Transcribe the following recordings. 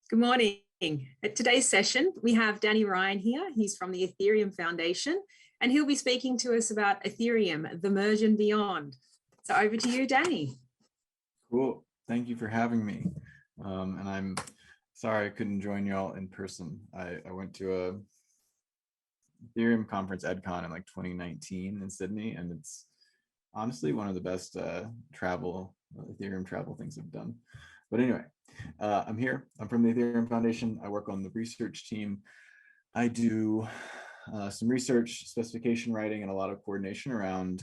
Good morning. At today's session, we have Danny Ryan here. He's from the Ethereum Foundation, and he'll be speaking to us about Ethereum, the merge and beyond. So over to you, Danny. Cool. Thank you for having me. And I'm sorry I couldn't join y'all in person. I went to a Ethereum conference, EdCon, in like 2019 in Sydney, and it's honestly one of the best Ethereum travel things I've done. But anyway, I'm here. I'm from the Ethereum Foundation. I work on the research team. I do some research, specification writing, and a lot of coordination around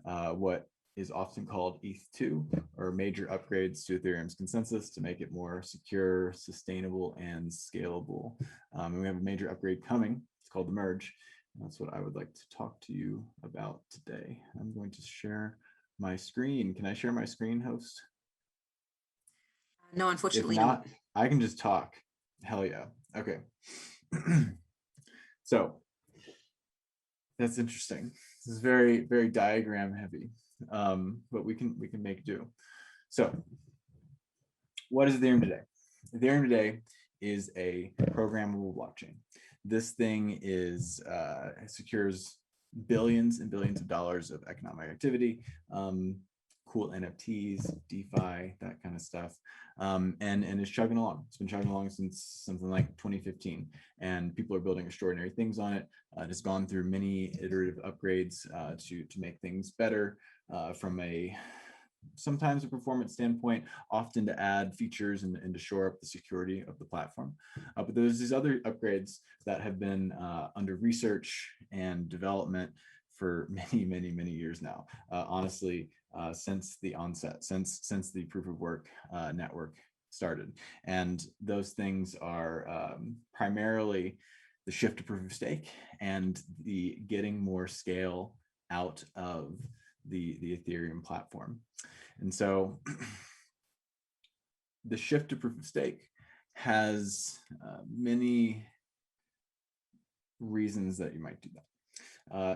what is often called ETH2, or major upgrades to Ethereum's consensus to make it more secure, sustainable, and scalable. And we have a major upgrade coming. It's called the merge. And that's what I would like to talk to you about today. I'm going to share my screen. Can I share my screen, host? No, unfortunately if not. I can just talk. Hell yeah. Okay. So that's interesting. This is very, very diagram heavy, but we can make do. So what is Ethereum today? Ethereum today is a programmable blockchain. This thing is secures billions and billions of dollars of economic activity, cool NFTs, DeFi, that kind of stuff, and it's chugging along. It's been chugging along since something like 2015, and people are building extraordinary things on it. It has gone through many iterative upgrades to make things better from sometimes a performance standpoint, often to add features and to shore up the security of the platform. But there's these other upgrades that have been under research and development for many years now. Honestly, since the onset, since the proof of work network started. And those things are primarily the shift to proof of stake and the getting more scale out of the Ethereum platform. And so the shift to proof of stake has many reasons that you might do that.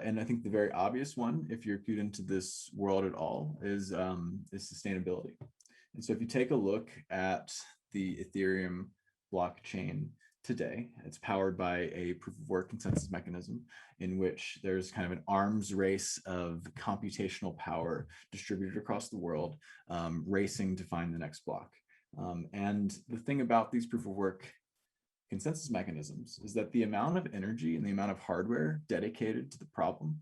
And I think the very obvious one, if you're cued into this world at all, is sustainability. And so if you take a look at the Ethereum blockchain today, it's powered by a proof of work consensus mechanism in which there's kind of an arms race of computational power distributed across the world, racing to find the next block. And the thing about these proof of work consensus mechanisms is that the amount of energy and the amount of hardware dedicated to the problem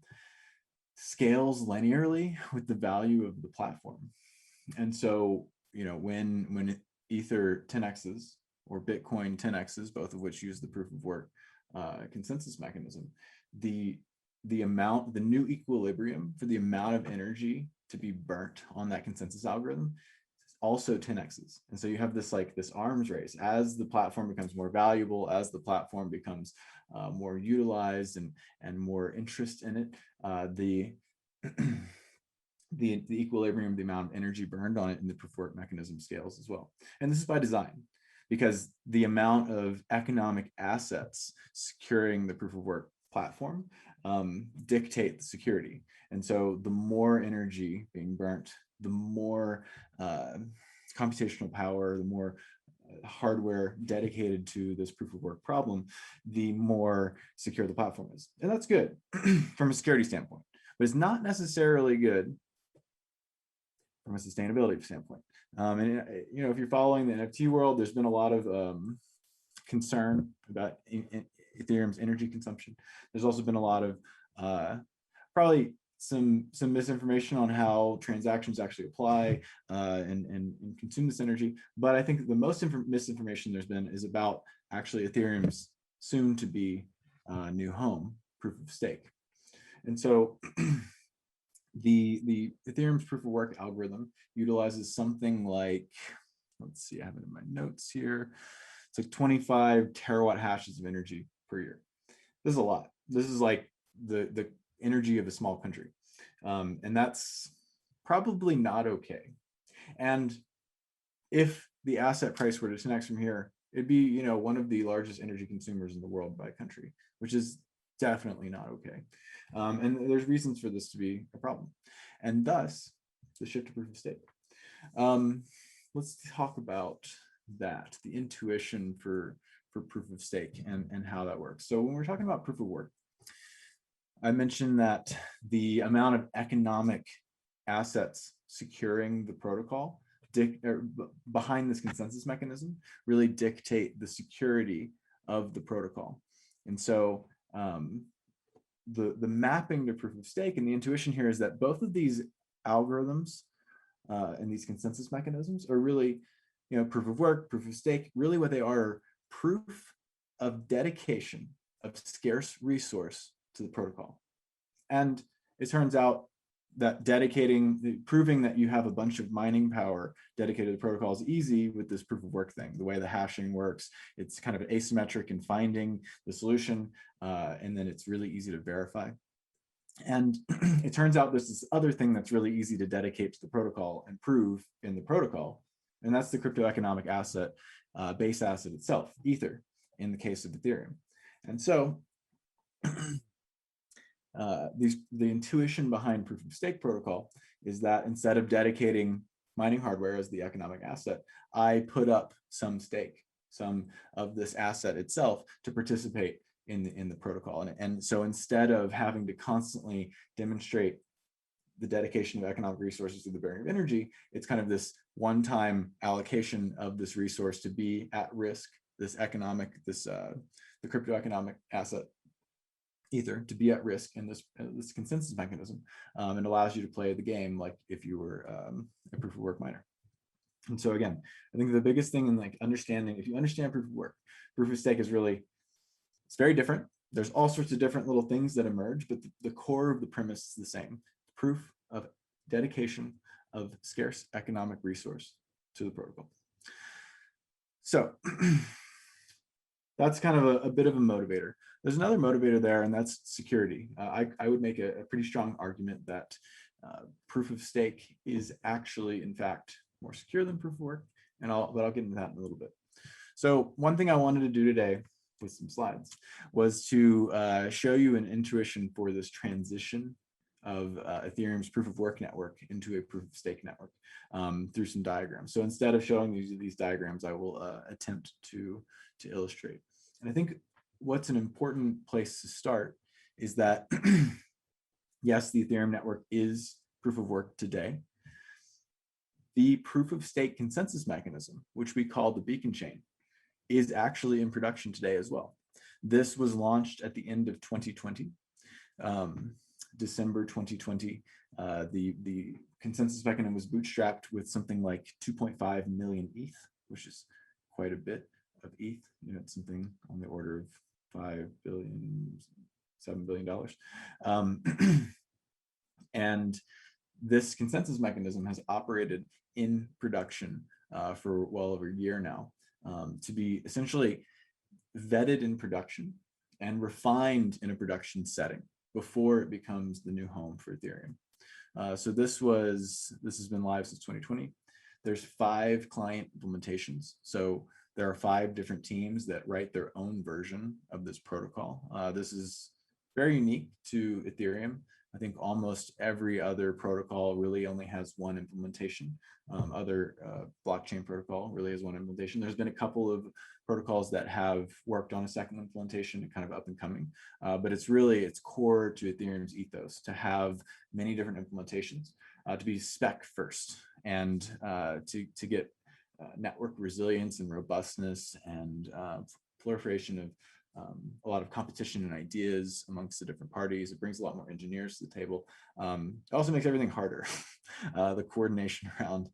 scales linearly with the value of the platform. And so, when Ether 10x's or Bitcoin 10x's, both of which use the proof of work consensus mechanism, the new equilibrium for the amount of energy to be burnt on that consensus algorithm also 10x's. And so you have this arms race as the platform becomes more valuable, as the platform becomes more utilized and more interest in it, the equilibrium, the amount of energy burned on it in the proof of work mechanism scales as well. And this is by design, because the amount of economic assets securing the proof of work platform dictate the security. And so the more energy being burnt, the more computational power, the more hardware dedicated to this proof of work problem, the more secure the platform is. And that's good from a security standpoint, but it's not necessarily good from a sustainability standpoint. And if you're following the NFT world, there's been a lot of concern about Ethereum's energy consumption. There's also been a lot of probably some misinformation on how transactions actually apply and consume this energy. But I think the most misinformation there's been is about actually Ethereum's soon to be new home, proof of stake. And so the Ethereum's proof of work algorithm utilizes something like, let's see, I have it in my notes here. It's like 25 terawatt hashes of energy per year. This is a lot. This is like the energy of a small country. And that's probably not okay. And if the asset price were to 10x from here, it'd be, one of the largest energy consumers in the world by country, which is definitely not okay. And there's reasons for this to be a problem. And thus, the shift to proof of stake. Let's talk about that, the intuition for proof of stake and how that works. So when we're talking about proof of work, I mentioned that the amount of economic assets securing the protocol behind this consensus mechanism really dictate the security of the protocol. And so the mapping to proof of stake and the intuition here is that both of these algorithms and these consensus mechanisms are really, proof of work, proof of stake, really what they are proof of dedication of scarce resource to the protocol. And it turns out that proving that you have a bunch of mining power dedicated to the protocol is easy with this proof of work thing. The way the hashing works, it's kind of asymmetric in finding the solution, and then it's really easy to verify. And it turns out there's this other thing that's really easy to dedicate to the protocol and prove in the protocol, and that's the crypto economic asset, base asset itself, Ether, in the case of Ethereum. And so the intuition behind proof of stake protocol is that instead of dedicating mining hardware as the economic asset, I put up some stake, some of this asset itself to participate in the protocol. And so instead of having to constantly demonstrate the dedication of economic resources to the bearing of energy, it's kind of this one-time allocation of this resource to be at risk, the crypto economic asset Ether to be at risk in this consensus mechanism, and allows you to play the game like if you were a proof of work miner. And so again, I think the biggest thing in understanding, if you understand proof of work, proof of stake is really, it's very different. There's all sorts of different little things that emerge, but the core of the premise is the same. Proof of dedication of scarce economic resource to the protocol. So that's kind of a bit of a motivator. There's another motivator there, and that's security. I would make a pretty strong argument that proof of stake is actually, in fact, more secure than proof of work, but I'll get into that in a little bit. So one thing I wanted to do today with some slides was to show you an intuition for this transition of Ethereum's proof of work network into a proof of stake network through some diagrams. So instead of showing these diagrams, I will attempt to illustrate. And I think what's an important place to start is that, yes, the Ethereum network is proof of work today. The proof of stake consensus mechanism, which we call the beacon chain, is actually in production today as well. This was launched at the end of 2020, December 2020. The consensus mechanism was bootstrapped with something like 2.5 million ETH, which is quite a bit of ETH. It's something on the order of $5 billion, $7 billion. And this consensus mechanism has operated in production for well over a year now, to be essentially vetted in production and refined in a production setting before it becomes the new home for Ethereum. So this has been live since 2020. There's 5 client implementations. So there are 5 different teams that write their own version of this protocol. This is very unique to Ethereum. I think almost every other protocol really only has one implementation. Other blockchain protocol really has one implementation. There's been a couple of protocols that have worked on a second implementation and kind of up and coming, but it's core to Ethereum's ethos to have many different implementations, to be spec first, and to get network resilience and robustness and proliferation of a lot of competition and ideas amongst the different parties. It brings a lot more engineers to the table. It also makes everything harder. The coordination around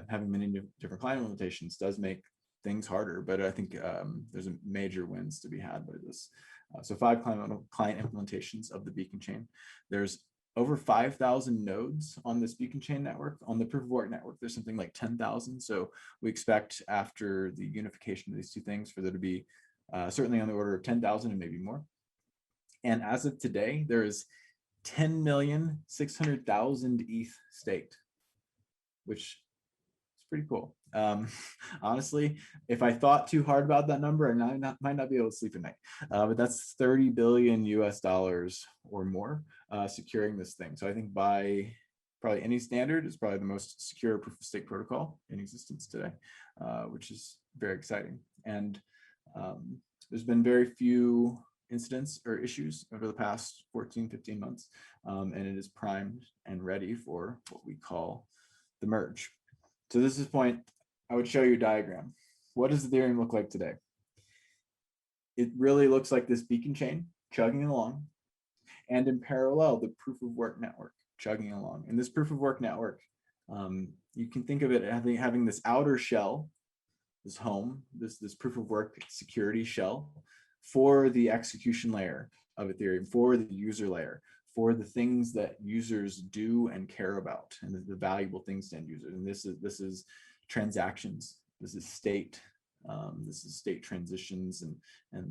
having many different client implementations does make things harder, but I think there's major wins to be had by this. So 5 client implementations of the beacon chain. There's over 5,000 nodes on this beacon chain network. On the proof of work network, there's something like 10,000. So we expect after the unification of these two things for there to be certainly on the order of 10,000 and maybe more. And as of today, there is 10,600,000 ETH staked, which is pretty cool. Honestly, if I thought too hard about that number, I might not be able to sleep at night. But that's $30 billion US or more securing this thing. So I think by probably any standard, it's probably the most secure proof of stake protocol in existence today. which is very exciting. And there's been very few incidents or issues over the past 14, 15 months, and it is primed and ready for what we call the merge. So this is point, I would show you a diagram. What does Ethereum look like today? It really looks like this beacon chain chugging along, and in parallel, the proof of work network chugging along. And this proof of work network, you can think of it as having this outer shell, this home, this proof of work security shell for the execution layer of Ethereum, for the user layer, for the things that users do and care about, and the valuable things to end users. And this is transactions, this is state transitions and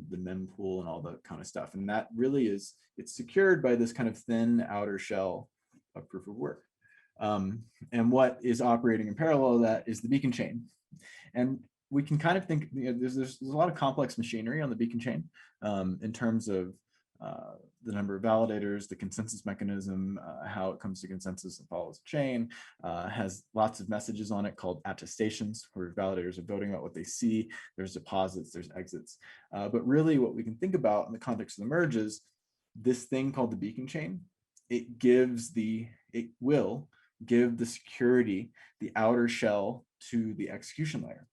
the mempool and all that kind of stuff. And that really is, it's secured by this kind of thin outer shell of proof of work. And what is operating in parallel to that is the beacon chain. And we can kind of think, there's a lot of complex machinery on the beacon chain in terms of the number of validators, the consensus mechanism, how it comes to consensus and follows the chain, has lots of messages on it called attestations, where validators are voting about what they see. There's deposits, there's exits. But really what we can think about in the context of the merge is this thing called the beacon chain. It will give the security, the outer shell, to the execution layer.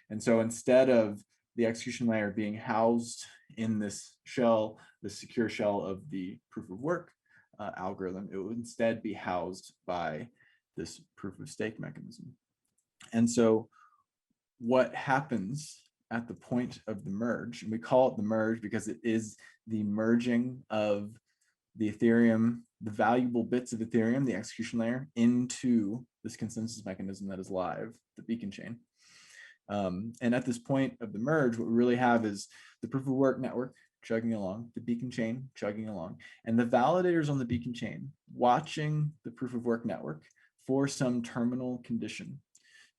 And so instead of the execution layer being housed in this shell, the secure shell of the proof of work algorithm, it would instead be housed by this proof of stake mechanism. And so what happens at the point of the merge, and we call it the merge because it is the merging of the Ethereum, the valuable bits of Ethereum, the execution layer, into this consensus mechanism that is live, the beacon chain. And at this point of the merge, what we really have is the proof of work network chugging along, the beacon chain chugging along, and the validators on the beacon chain watching the proof of work network for some terminal condition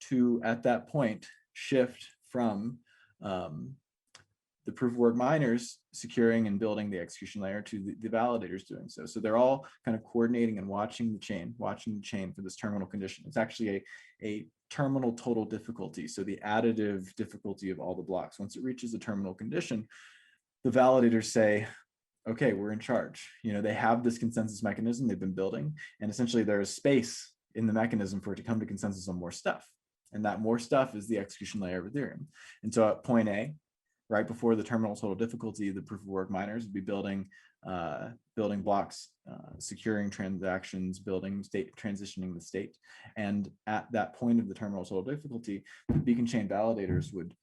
to, at that point, shift from the proof of work miners securing and building the execution layer to the validators doing so. So they're all kind of coordinating and watching the chain for this terminal condition. It's actually a terminal total difficulty. So the additive difficulty of all the blocks. Once it reaches a terminal condition, the validators say, okay, we're in charge. They have this consensus mechanism they've been building, and essentially there's space in the mechanism for it to come to consensus on more stuff. And that more stuff is the execution layer of Ethereum. And so at point A, right before the terminal total difficulty, the proof of work miners would be building blocks, securing transactions, building state, transitioning the state. And at that point of the terminal total difficulty, the beacon chain validators would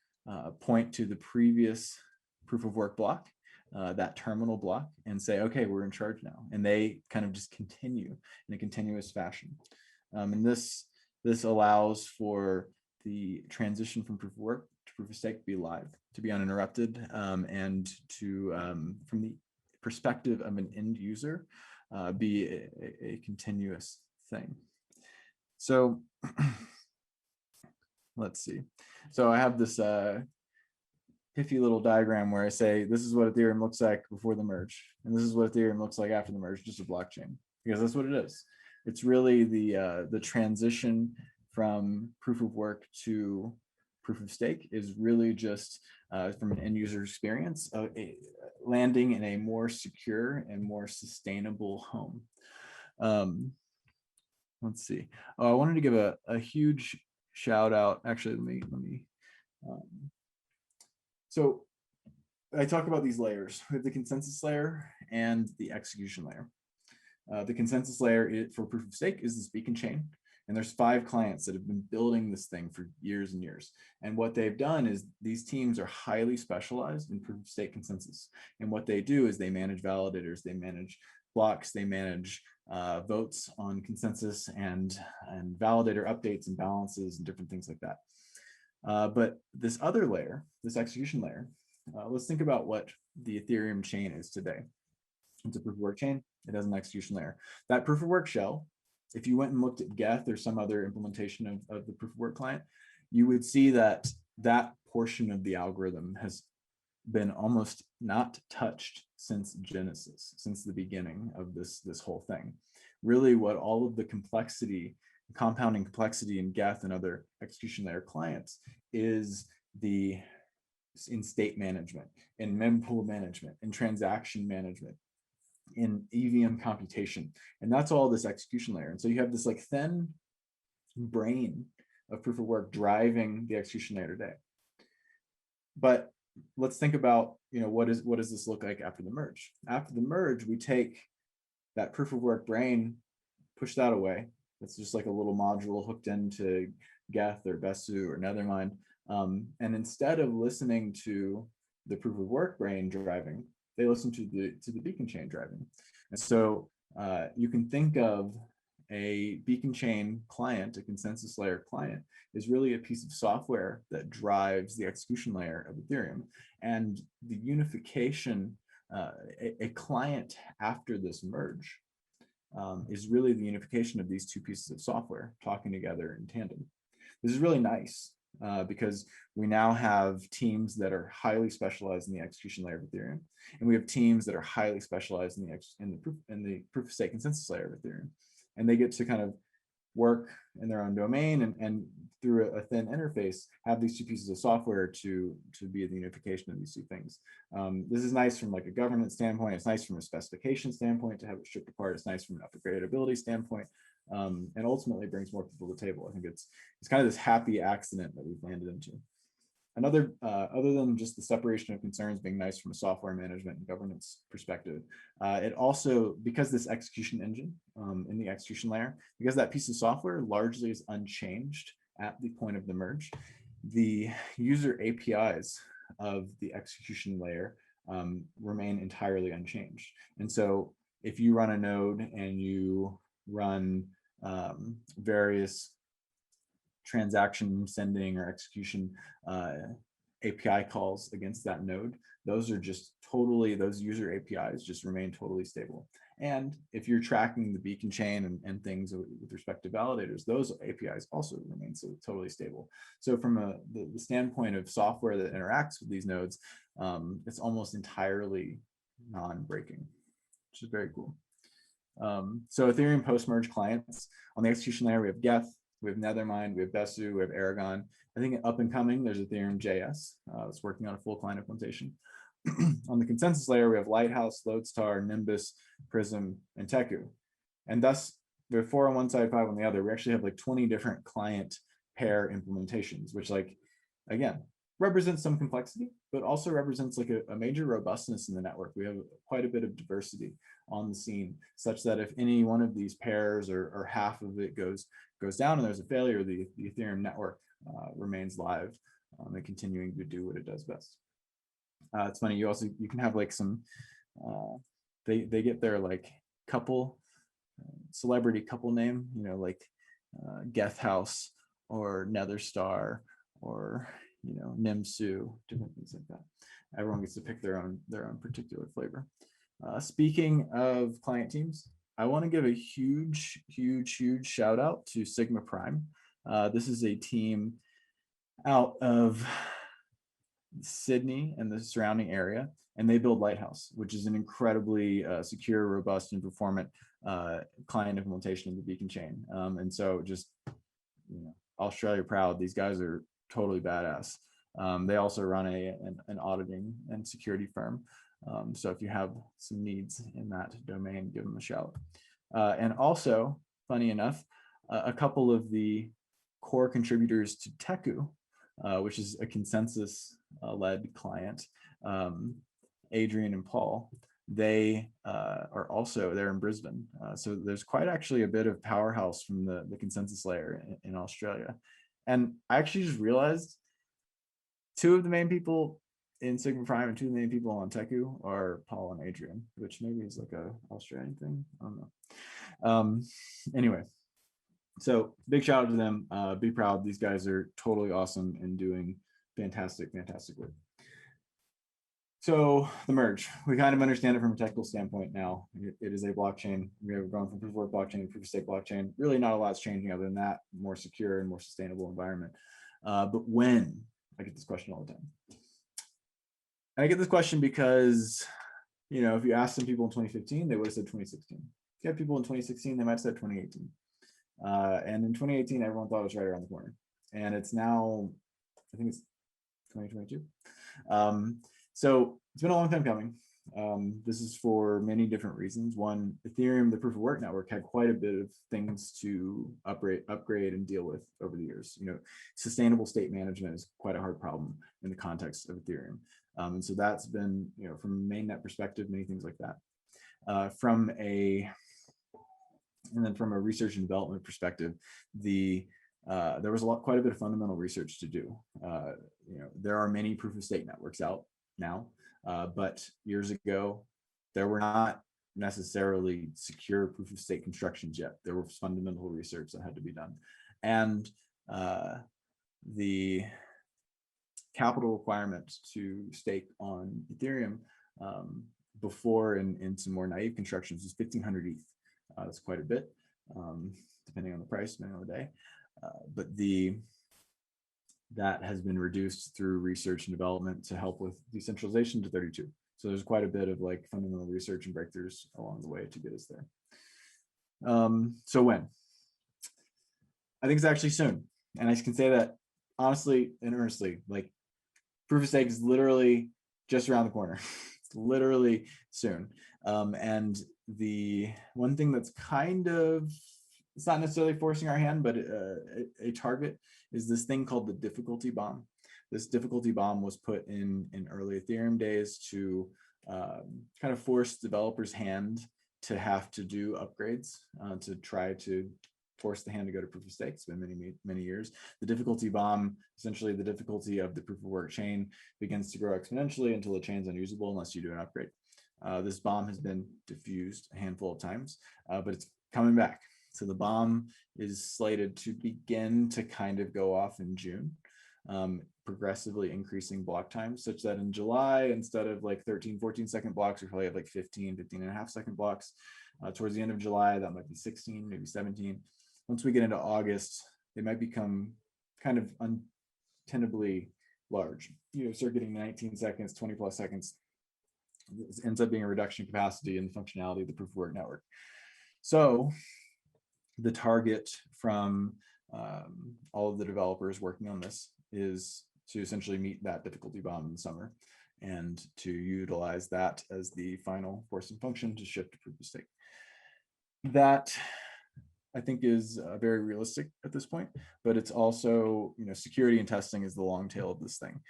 point to the previous proof of work block, that terminal block, and say, okay, we're in charge now. And they kind of just continue in a continuous fashion. And this allows for the transition from proof of work to proof of stake to be live, to be uninterrupted, and to, from the perspective of an end user, be a continuous thing. So let's see. So I have this pithy little diagram where I say, this is what Ethereum looks like before the merge, and this is what Ethereum looks like after the merge, just a blockchain, because that's what it is. It's really the transition from proof of work to proof of stake is really just from an end user experience, landing in a more secure and more sustainable home. Let's see. Oh, I wanted to give a huge shout out. Actually, let me. So I talk about these layers. We have the consensus layer and the execution layer. The consensus layer for proof of stake is this beacon chain. And there's 5 clients that have been building this thing for years and years. And what they've done is these teams are highly specialized in proof of stake consensus. And what they do is they manage validators, they manage blocks, they manage votes on consensus and validator updates and balances and different things like that. But this other layer, this execution layer, let's think about what the Ethereum chain is today. It's a proof of work chain. It has an execution layer. That proof of work shell, if you went and looked at Geth or some other implementation of the proof of work client, you would see that that portion of the algorithm has been almost not touched since Genesis, since the beginning of this whole thing. Really what all of the complexity, compounding complexity in Geth and other execution layer clients is in state management, in mempool management, in transaction management, in EVM computation. And that's all this execution layer. And so you have this like thin brain of proof of work driving the execution layer today. But let's think about, what does this look like after the merge? After the merge, we take that proof of work brain, push that away. It's just like a little module hooked into Geth or Besu or Nethermind. And instead of listening to the proof of work brain driving, they listen to the beacon chain driving. And so you can think of a beacon chain client, a consensus layer client, is really a piece of software that drives the execution layer of Ethereum. And the unification, a client after this merge is really the unification of these two pieces of software talking together in tandem. This is really nice because we now have teams that are highly specialized in the execution layer of Ethereum, and we have teams that are highly specialized in the proof of stake consensus layer of Ethereum, and they get to kind of work in their own domain and through a thin interface have these two pieces of software to be the unification of these two things. This is nice from like a governance standpoint. It's nice from a specification standpoint to have it stripped apart. It's nice from an upgradability standpoint, and ultimately brings more people to the table. I think it's kind of this happy accident that we've landed into. Another, other than just the separation of concerns being nice from a software management and governance perspective, it also, because this execution engine in the execution layer, because that piece of software largely is unchanged at the point of the merge, the user APIs of the execution layer remain entirely unchanged. And so if you run a node and you run various transaction sending or execution API calls against that node, those are just totally, those user APIs just remain totally stable. And if you're tracking the beacon chain and things with respect to validators, those APIs also remain so totally stable. So from the standpoint of software that interacts with these nodes, it's almost entirely non-breaking, which is very cool. So Ethereum post-merge clients, on the execution layer, we have Geth, we have Nethermind, we have Besu, we have Aragon. I think up and coming, there's Ethereum JS that's working on a full client implementation. On the consensus layer, we have Lighthouse, Lodestar, Nimbus, Prism, and Teku. And thus, we have 4 on one side, 5 on the other. We actually have like 20 different client pair implementations, which like, again, represents some complexity, but also represents like a major robustness in the network. We have quite a bit of diversity on the scene, such that if any one of these pairs or half of it goes down and there's a failure, the Ethereum network remains live and continuing to do what it does best. It's funny, you can have like some, they get their like couple, celebrity couple name, like Geth House or Netherstar or Nimsu, different things like that. Everyone gets to pick their own particular flavor. Speaking of client teams, I want to give a huge shout out to Sigma Prime. This is a team out of Sydney and the surrounding area, and they build Lighthouse, which is an incredibly secure, robust, and performant client implementation of the beacon chain. And so just, Australia proud, these guys are totally badass. They also run an auditing and security firm. So if you have some needs in that domain, give them a shout. And also, funny enough, a couple of the core contributors to Teku, which is a consensus-led client, Adrian and Paul, they're in Brisbane. So there's quite actually a bit of powerhouse from the consensus layer in Australia. And I actually just realized 2 of the main people in Sigma Prime and 2 of the main people on Teku are Paul and Adrian, which maybe is like a Australian thing. I don't know. Anyway, so big shout out to them. Be proud. These guys are totally awesome and doing fantastic work. So the merge, we kind of understand it from a technical standpoint now. It is a blockchain. We have gone from proof of work blockchain to proof of stake blockchain. Really not a lot's changing other than that, more secure and more sustainable environment. But when? I get this question all the time. And I get this question because, if you ask some people in 2015, they would have said 2016. If you have people in 2016, they might have said 2018. And in 2018, everyone thought it was right around the corner. And it's now I think it's 2022. So it's been a long time coming. This is for many different reasons. One, Ethereum, the proof of work network, had quite a bit of things to upgrade and deal with over the years. Sustainable state management is quite a hard problem in the context of Ethereum. And so that's been, from a mainnet perspective, many things like that. And then from a research and development perspective, there was quite a bit of fundamental research to do. There are many proof of stake networks out now, but years ago, there were not necessarily secure proof of stake constructions yet. There was fundamental research that had to be done. And the capital requirement to stake on Ethereum before in some more naive constructions was 1,500 ETH. That's quite a bit, depending on the price, depending on the day. But that has been reduced through research and development to help with decentralization to 32. So there's quite a bit of like fundamental research and breakthroughs along the way to get us there. So when? I think it's actually soon. And I can say that honestly and earnestly, like proof of stake is literally just around the corner. It's literally soon. And the one thing that's kind of, it's not necessarily forcing our hand, but a target is this thing called the difficulty bomb. This difficulty bomb was put in early Ethereum days to kind of force developers' hand to have to do upgrades to try to force the hand to go to proof of stake. It's been many years. The difficulty bomb, essentially the difficulty of the proof of work chain, begins to grow exponentially until the chain's unusable unless you do an upgrade. This bomb has been diffused a handful of times, but it's coming back. So the bomb is slated to begin to kind of go off in June, progressively increasing block time, such that in July, instead of like 13, 14-second blocks, we probably have like 15 and a half second blocks. Towards the end of July, that might be 16, maybe 17. Once we get into August, they might become kind of untenably large. Start getting 19 seconds, 20 plus seconds. It ends up being a reduction in capacity and the functionality of the proof of work network. So the target from all of the developers working on this is to essentially meet that difficulty bomb in the summer and to utilize that as the final forcing function to shift to proof of stake. That I think is very realistic at this point, but it's also, security and testing is the long tail of this thing.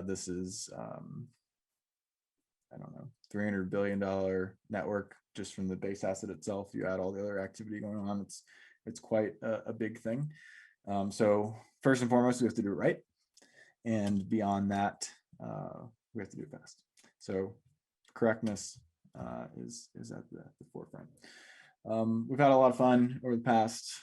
This is, I don't know, $300 billion network just from the base asset itself. You add all the other activity going on, it's quite a big thing. So first and foremost, we have to do it right. And beyond that, we have to do it fast. So correctness is at the forefront. We've had a lot of fun over the past,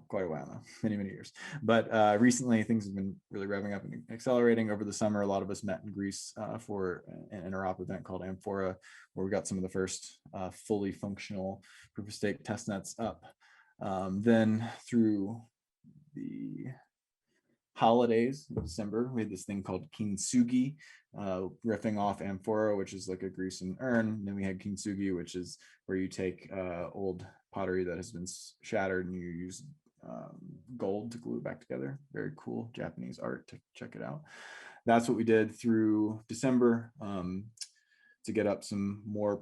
quite a while now, many years. But recently, things have been really revving up and accelerating. Over the summer, a lot of us met in Greece for an interop event called Amphora, where we got some of the first fully functional proof of stake testnets up. Then through the holidays in December, we had this thing called Kintsugi, riffing off Amphora, which is like a Grecian urn. And then we had Kintsugi, which is where you take old pottery that has been shattered and you use gold to glue it back together. Very cool Japanese art. To check it out. That's what we did through December to get up some more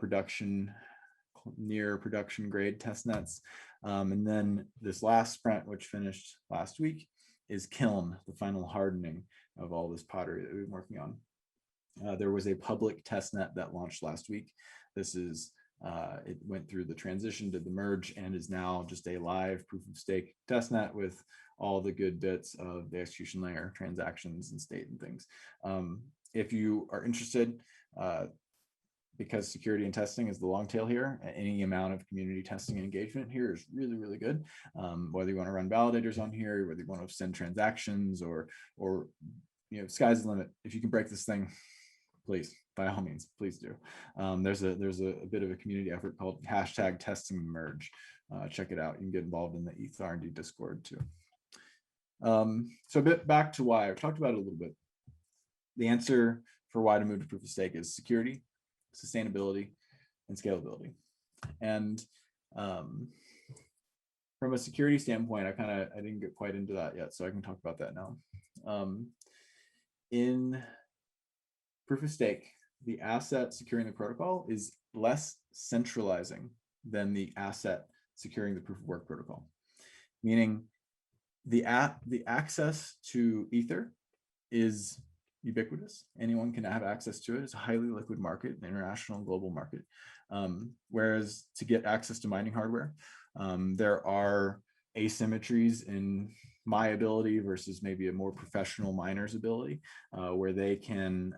near production grade test nets. And then this last sprint, which finished last week, is Kiln, the final hardening of all this pottery that we've been working on. There was a public testnet that launched last week. This is, it went through the transition, did the merge, and is now just a live proof of stake testnet with all the good bits of the execution layer, transactions and state and things. If you are interested, because security and testing is the long tail here, any amount of community testing and engagement here is really good. Whether you want to run validators on here, whether you want to send transactions or sky's the limit. If you can break this thing, please, by all means, please do. There's a bit of a community effort called #testingmerge. Check it out. You can get involved in the ETH R&D Discord too. So a bit back to why. I've talked about it a little bit. The answer for why to move to proof of stake is security, sustainability, and scalability. And from a security standpoint, I didn't get quite into that yet, so I can talk about that now. In proof of stake, the asset securing the protocol is less centralizing than the asset securing the proof of work protocol, meaning the access to Ether is ubiquitous. Anyone can have access to it. It's a highly liquid market, an international and global market. Whereas to get access to mining hardware, there are asymmetries in my ability versus maybe a more professional miner's ability, where they can,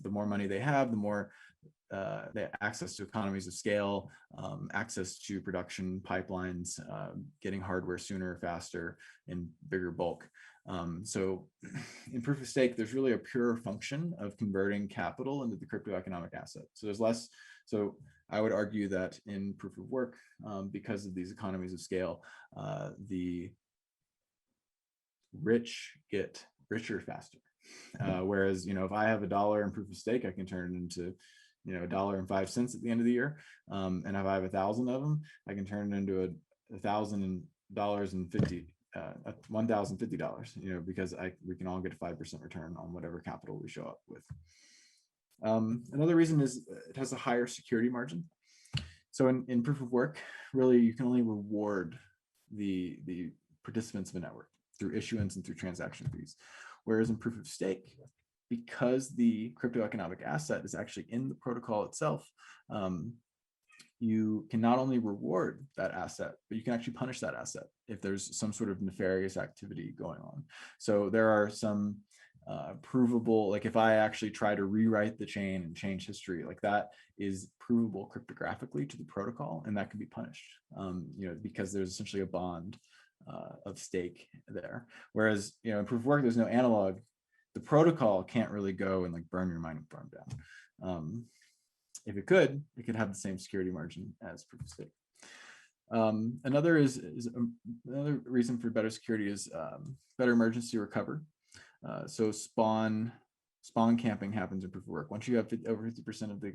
the more money they have, the more they have access to economies of scale, access to production pipelines, getting hardware sooner, faster, in bigger bulk. So in proof of stake, there's really a pure function of converting capital into the crypto economic asset. So there's less, so I would argue that in proof of work, because of these economies of scale, the rich get richer faster. Whereas, if I have $1 in proof of stake, I can turn it into, $1.05 at the end of the year. And if I have 1,000 of them, I can turn it into $1,000.50, $1,050, because we can all get a 5% return on whatever capital we show up with. Another reason is it has a higher security margin. So in proof of work, really, you can only reward the participants of a network through issuance and through transaction fees. Whereas in proof of stake, because the crypto economic asset is actually in the protocol itself, you can not only reward that asset, but you can actually punish that asset if there's some sort of nefarious activity going on. So there are some provable, like if I actually try to rewrite the chain and change history, like that is provable cryptographically to the protocol, and that can be punished, because there's essentially a bond of stake there. Whereas, in proof of work, there's no analog. The protocol can't really go and like burn your mining farm down. If it could have the same security margin as proof of stake. Another reason for better security is better emergency recovery. So spawn camping happens in proof of work. Once you have over 50% of the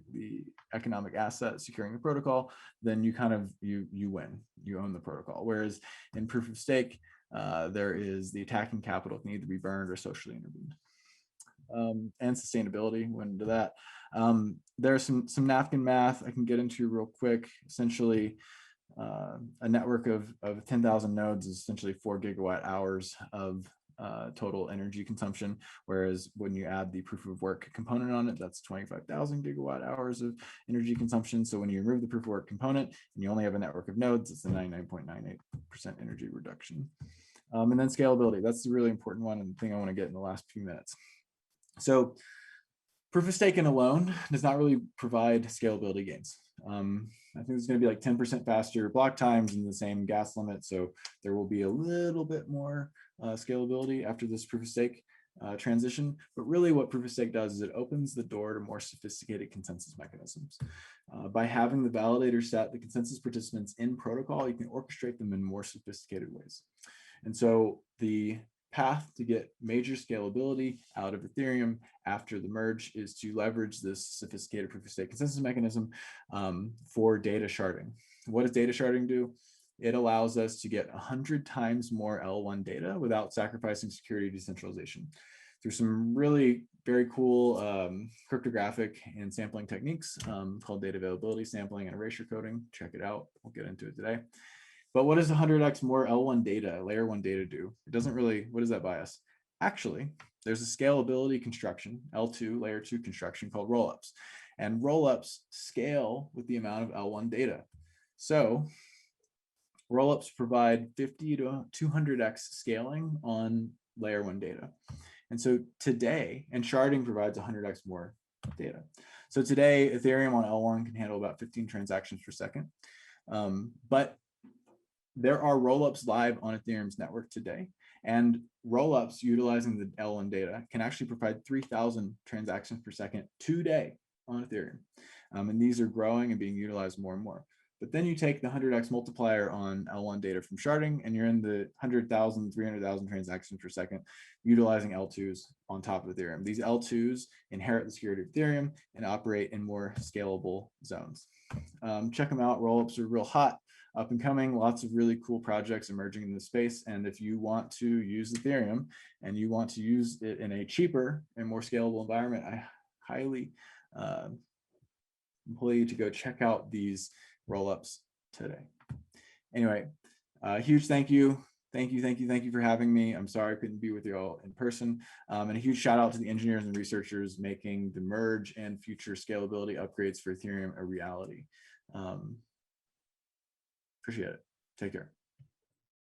economic asset securing the protocol, then you you win, you own the protocol. Whereas in proof of stake, there is the attacking capital can either be burned or socially intervened. And sustainability, went into that. There's some napkin math I can get into real quick. Essentially, a network of 10,000 nodes is essentially 4 gigawatt hours of total energy consumption, whereas when you add the proof of work component on it, that's 25,000 gigawatt hours of energy consumption. So when you remove the proof of work component and you only have a network of nodes, it's a 99.98% energy reduction. And then scalability, that's the really important one and the thing I want to get in the last few minutes. So proof of stake alone does not really provide scalability gains. I think it's going to be like 10% faster block times and the same gas limit. So there will be a little bit more scalability after this proof of stake transition. But really what proof of stake does is it opens the door to more sophisticated consensus mechanisms. By having the validator set the consensus participants in protocol, you can orchestrate them in more sophisticated ways. And so the path to get major scalability out of Ethereum after the merge is to leverage this sophisticated proof of stake consensus mechanism for data sharding. What does data sharding do? It allows us to get 100 times more L1 data without sacrificing security decentralization through some really very cool cryptographic and sampling techniques called data availability sampling and erasure coding. Check it out. We'll get into it today. But what does 100x more L1 data, layer 1 data do? It doesn't really, what does that buy us? Actually, there's a scalability construction, L2, layer 2 construction called rollups. And rollups scale with the amount of L1 data. So rollups provide 50 to 200x scaling on layer 1 data. And so today, and sharding provides 100x more data. So today, Ethereum on L1 can handle about 15 transactions per second. But there are rollups live on Ethereum's network today, and rollups utilizing the L1 data can actually provide 3,000 transactions per second today on Ethereum. And these are growing and being utilized more and more. But then you take the 100x multiplier on L1 data from sharding, and you're in the 100,000, 300,000 transactions per second utilizing L2s on top of Ethereum. These L2s inherit the security of Ethereum and operate in more scalable zones. Check them out. Rollups are real hot. up and coming, lots of really cool projects emerging in the space. And if you want to use Ethereum and you want to use it in a cheaper and more scalable environment, I highly implore you to go check out these rollups today. Anyway, huge thank you. Thank you for having me. I'm sorry I couldn't be with you all in person. And a huge shout out to the engineers and researchers making the merge and future scalability upgrades for Ethereum a reality. Appreciate it. Take care.